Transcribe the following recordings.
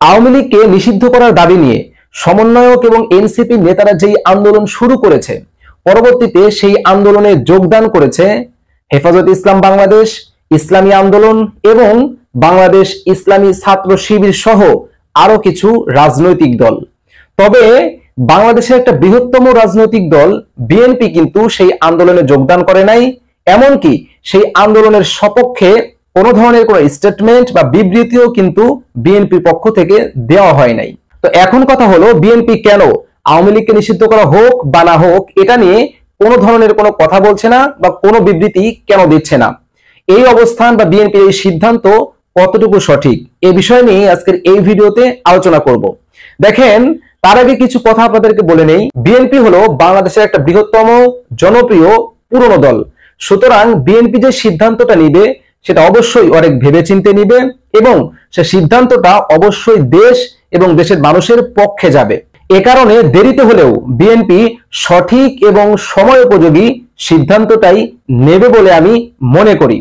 আওয়ামী লীগকে নিষিদ্ধ করার দাবি নিয়ে সমন্বয়ক এবং এনসিপি নেতারা যেই আন্দোলন শুরু করেছে, পরবর্তীতে সেই আন্দোলনে যোগদান করেছে হেফাজত ইসলাম বাংলাদেশ, ইসলামী আন্দোলন এবং বাংলাদেশ ইসলামী ছাত্র শিবির সহ আরো কিছু রাজনৈতিক দল। তবে বাংলাদেশের একটা বৃহত্তম রাজনৈতিক দল বিএনপি কিন্তু সেই আন্দোলনে যোগদান করে নাই, এমনকি সেই আন্দোলনের সপক্ষে কোনো ধরনের কোনো স্টেটমেন্ট বা বিবৃতিও কিন্তু বিএনপির পক্ষ থেকে দেওয়া হয় নাই। তো এখন কথা হলো, বিএনপি কেন আওয়ামী লীগকে নিষিদ্ধ করা হোক বা না হোক এটা নিয়ে কোনো ধরনের কোনো কথা বলছে না বা কোনো বিবৃতি কেন দিচ্ছে না? এই অবস্থান বা বিএনপির এই সিদ্ধান্ত কতটুকু সঠিক, এই বিষয় নিয়ে আজকের এই ভিডিওতে আলোচনা করব। দেখেন, তার আগে কিছু কথা আপনাদেরকে বলে নেই। বিএনপি হলো বাংলাদেশের একটা বৃহত্তম জনপ্রিয় পুরনো দল, সুতরাং বিএনপি যে সিদ্ধান্তটা নিবে সেটা অবশ্যই অনেক ভেবেচিন্তে নিবে এবং সে সিদ্ধান্তটা অবশ্যই দেশ এবং দেশের মানুষের পক্ষে যাবে। এ কারণে দেরিতে হলেও বিএনপি সঠিক এবং সময় উপযোগী সিদ্ধান্তটাই নেবে বলে আমি মনে করি।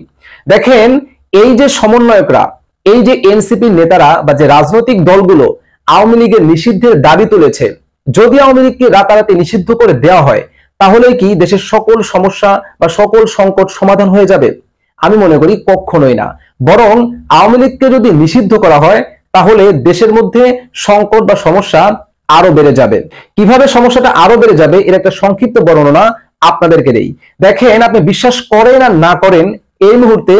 দেখেন, এই যে সমন্বয়করা, এই যে এনসিপি নেতারা বা যে রাজনৈতিক দলগুলো আওয়ামী লীগের নিষিদ্ধের দাবি তুলেছে, যদি আওয়ামী লীগকে রাতারাতি নিষিদ্ধ করে দেওয়া হয় তাহলে কি দেশের সকল সমস্যা বা সকল সংকট সমাধান হয়ে যাবে? আমি মনে করি কখনোই না। বরং আওয়ামী লীগকে যদি নিষিদ্ধ করা হয় তাহলে দেশের মধ্যে সংকট বা সমস্যা আরো বেড়ে যাবে। কিভাবে সমস্যাটা আরো বেড়ে যাবে এর একটা সংক্ষিপ্ত বর্ণনা আপনাদেরকে দেই। দেখেন, আপনি বিশ্বাস করেন আর না করেন, এই মুহূর্তে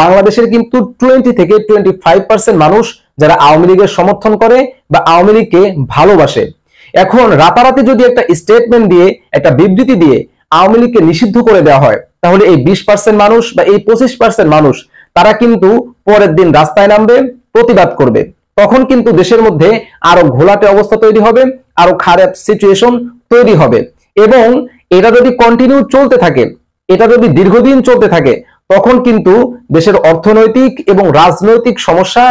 বাংলাদেশের কিন্তু 20 থেকে 25% মানুষ যারা আওয়ামী লীগের সমর্থন করে বা আওয়ামী লীগকে ভালোবাসে। এখন রাতারাতি যদি একটা স্টেটমেন্ট দিয়ে, একটা বিবৃতি দিয়ে আওয়ামী লীগকে নিষিদ্ধ করে দেওয়া হয় তাহলে এই 20% মানুষ বা এই 25% মানুষ তারা কিন্তু পরের দিন রাস্তায় নামবে, প্রতিবাদ করবে। তখন কিন্তু দেশের মধ্যে আরো ঘোলাটে অবস্থা তৈরি হবে, আরো খারাপ সিচুয়েশন তৈরি হবে এবং এটা যদি কন্টিনিউ চলতে থাকে, এটা যদি দীর্ঘদিন চলতে থাকে, তখন কিন্তু দেশের অর্থনৈতিক এবং রাজনৈতিক সমস্যা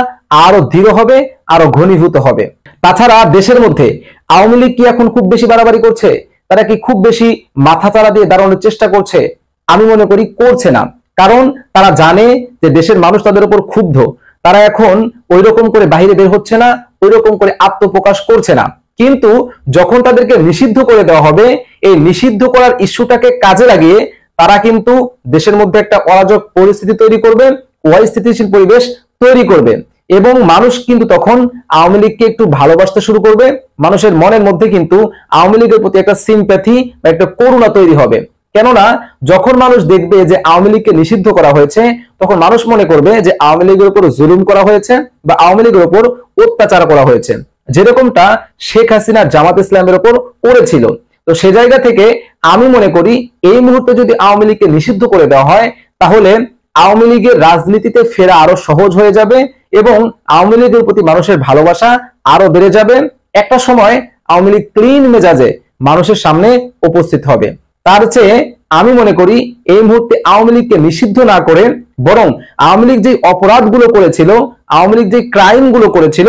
আরো দৃঢ় হবে, আরো ঘনীভূত হবে। তাছাড়া দেশের মধ্যে আওয়ামী লীগ কি এখন খুব বেশি বাড়াবাড়ি করছে? তারা কি খুব বেশি মাথাচাড়া দিয়ে দাঁড়ানোর চেষ্টা করছে? আমি মনে করি করছে না। কারণ তারা জানে যে দেশের মানুষ তাদের উপর ক্ষুব্ধ। তারা এখন ওই রকম করে বাইরে বের হচ্ছে না, ওই রকম করে আত্মপ্রকাশ করছে না। কিন্তু যখন তাদেরকে নিষিদ্ধ করে দেওয়া হবে, এই নিষিদ্ধ করার ইস্যুটাকে কাজে লাগিয়ে তারা কিন্তু দেশের মধ্যে একটা অরাজক পরিস্থিতি তৈরি করবে, অস্থিতিশীল পরিবেশ তৈরি করবে এবং মানুষ কিন্তু তখন আওয়ামী লীগকে একটু ভালোবাসতে শুরু করবে। মানুষের মনের মধ্যে কিন্তু আওয়ামী লীগের প্রতি একটা সিম্প্যাথি বা একটা করুণা তৈরি হবে। কেননা যখন মানুষ দেখবে যে আওয়ামী লীগকে নিষিদ্ধ করা হয়েছে, তখন মানুষ মনে করবে যে আওয়ামী লীগের উপর জুলুম করা হয়েছে বা আওয়ামী লীগের উপর অত্যাচার করা হয়েছে, যেরকমটা শেখ হাসিনা জামাত ইসলামের উপর করেছিল। তো সে জায়গা থেকে আমি মনে করি এই মুহূর্তে যদি আওয়ামী লীগকে নিষিদ্ধ করে দেওয়া হয় তাহলে আওয়ামী লীগের রাজনীতিতে ফেরা আরো সহজ হয়ে যাবে এবং আওয়ামী লীগের প্রতি মানুষের ভালোবাসা আরো বেড়ে যাবে। একটা সময় আওয়ামী লীগ ক্লিন মেজাজে মানুষের সামনে উপস্থিত হবে। তার চেয়ে আমি মনে করি এই মুহূর্তে আওয়ামী লীগকে নিষিদ্ধ না করে বরং আওয়ামী লীগ যে অপরাধগুলো করেছিল, আওয়ামী লীগ যে ক্রাইমগুলো করেছিল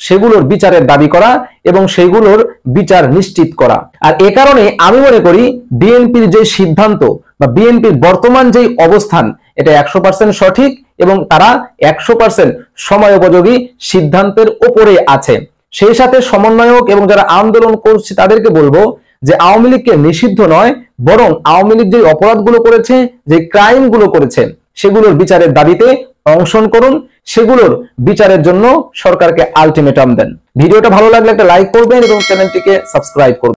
সেগুলোর বিচারের দাবি করা এবং সেগুলোর বিচার নিশ্চিত করা। আর এ কারণে আমি মনে করি বিএনপির যে সিদ্ধান্ত বা বিএনপির বর্তমান যে অবস্থান এটা 100% সঠিক এবং তারা 100% সময় উপযোগী সিদ্ধান্তের উপরে আছে। সেই সাথে সমন্বয়ক এবং যারা আন্দোলন করছে তাদেরকে বলবো যে আওয়ামী লীগকে নিষিদ্ধ নয়, বরং আওয়ামী লীগ যে অপরাধগুলো করেছে, যে ক্রাইমগুলো করেছে সেগুলোর বিচারের দাবিতে অংশগ্রহণ করুন, সেগুলোর বিচারের জন্য সরকারকে আলটিমেটাম দেন। ভিডিওটা ভালো লাগলে একটা লাইক করবেন এবং চ্যানেলটিকে সাবস্ক্রাইব করবেন।